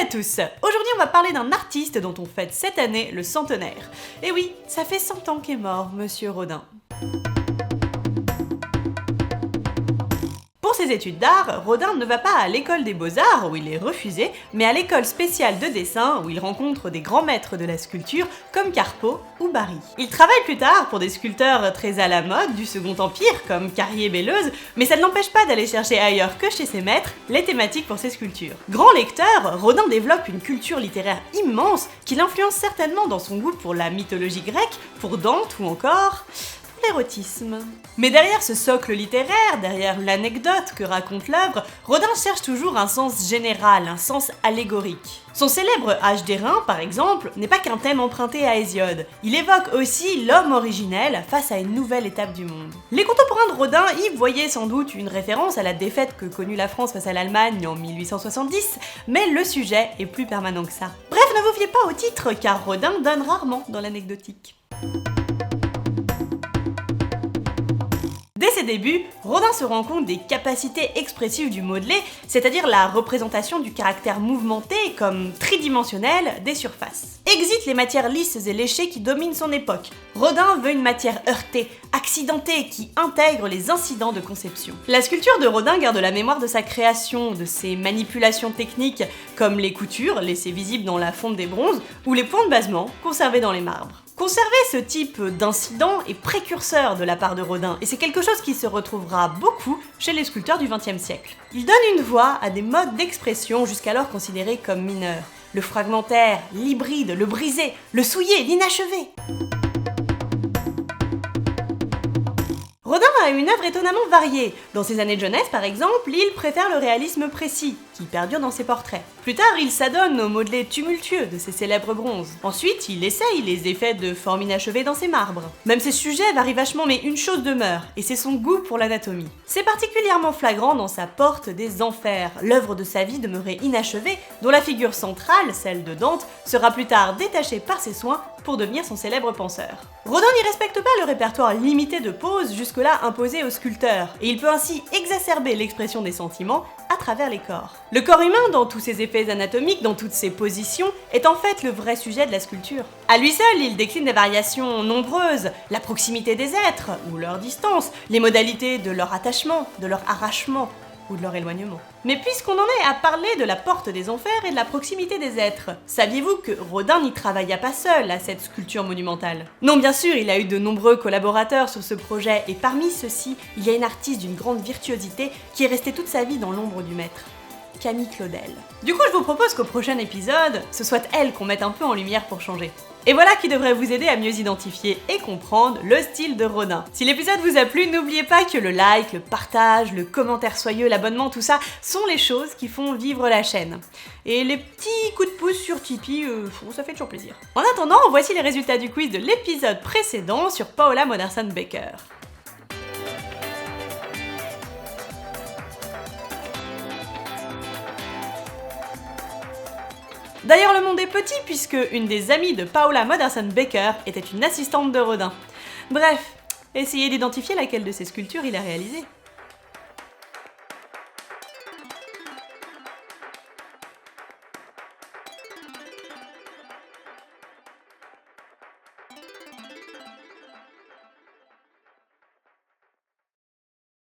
à tous. Aujourd'hui on va parler d'un artiste dont on fête cette année le centenaire. Et oui, ça fait 100 ans qu'est mort Monsieur Rodin. Pour ses études d'art, Rodin ne va pas à l'école des beaux-arts où il est refusé, mais à l'école spéciale de dessin où il rencontre des grands maîtres de la sculpture comme Carpeaux ou Barye. Il travaille plus tard pour des sculpteurs très à la mode du Second Empire comme Carrier-Belleuse, mais ça ne l'empêche pas d'aller chercher ailleurs que chez ses maîtres les thématiques pour ses sculptures. Grand lecteur, Rodin développe une culture littéraire immense qui l'influence certainement dans son goût pour la mythologie grecque, pour Dante ou encore l'érotisme. Mais derrière ce socle littéraire, derrière l'anecdote que raconte l'œuvre, Rodin cherche toujours un sens général, un sens allégorique. Son célèbre Âge d'airain, par exemple, n'est pas qu'un thème emprunté à Hésiode. Il évoque aussi l'homme originel face à une nouvelle étape du monde. Les contemporains de Rodin y voyaient sans doute une référence à la défaite que connut la France face à l'Allemagne en 1870, mais le sujet est plus permanent que ça. Bref, ne vous fiez pas au titre, car Rodin donne rarement dans l'anecdotique. Dès ses débuts, Rodin se rend compte des capacités expressives du modelé, c'est-à-dire la représentation du caractère mouvementé comme tridimensionnel des surfaces. Exit les matières lisses et léchées qui dominent son époque. Rodin veut une matière heurtée, accidentée, qui intègre les incidents de conception. La sculpture de Rodin garde la mémoire de sa création, de ses manipulations techniques, comme les coutures laissées visibles dans la fonte des bronzes, ou les points de basement conservés dans les marbres. Conserver ce type d'incident est précurseur de la part de Rodin, et c'est quelque chose qui se retrouvera beaucoup chez les sculpteurs du XXe siècle. Il donne une voix à des modes d'expression jusqu'alors considérés comme mineurs. Le fragmentaire, l'hybride, le brisé, le souillé, l'inachevé. Rodin a une œuvre étonnamment variée. Dans ses années de jeunesse, par exemple, il préfère le réalisme précis, qui perdure dans ses portraits. Plus tard, il s'adonne au modelé tumultueux de ses célèbres bronzes. Ensuite, il essaye les effets de formes inachevées dans ses marbres. Même ses sujets varient vachement, mais une chose demeure, et c'est son goût pour l'anatomie. C'est particulièrement flagrant dans sa Porte des Enfers, l'œuvre de sa vie demeurée inachevée, dont la figure centrale, celle de Dante, sera plus tard détachée par ses soins pour devenir son célèbre penseur. Rodin n'y respecte pas le répertoire limité de poses jusque-là imposé aux sculpteurs, et il peut ainsi exacerber l'expression des sentiments à travers les corps. Le corps humain, dans tous ses effets anatomiques, dans toutes ses positions, est en fait le vrai sujet de la sculpture. À lui seul, il décline des variations nombreuses, la proximité des êtres, ou leur distance, les modalités de leur attachement, de leur arrachement, ou de leur éloignement. Mais puisqu'on en est à parler de la Porte des Enfers et de la proximité des êtres, saviez-vous que Rodin n'y travailla pas seul à cette sculpture monumentale? Non, bien sûr, il a eu de nombreux collaborateurs sur ce projet, et parmi ceux-ci, il y a une artiste d'une grande virtuosité qui est restée toute sa vie dans l'ombre du maître. Camille Claudel. Du coup, je vous propose qu'au prochain épisode, ce soit elle qu'on mette un peu en lumière pour changer. Et voilà qui devrait vous aider à mieux identifier et comprendre le style de Rodin. Si l'épisode vous a plu, n'oubliez pas que le like, le partage, le commentaire soyeux, l'abonnement, tout ça sont les choses qui font vivre la chaîne. Et les petits coups de pouce sur Tipeee, ça fait toujours plaisir. En attendant, voici les résultats du quiz de l'épisode précédent sur Paola Modersohn-Becker. D'ailleurs, le monde est petit puisque une des amies de Paola Modersohn-Becker était une assistante de Rodin. Bref, essayez d'identifier laquelle de ces sculptures il a réalisé.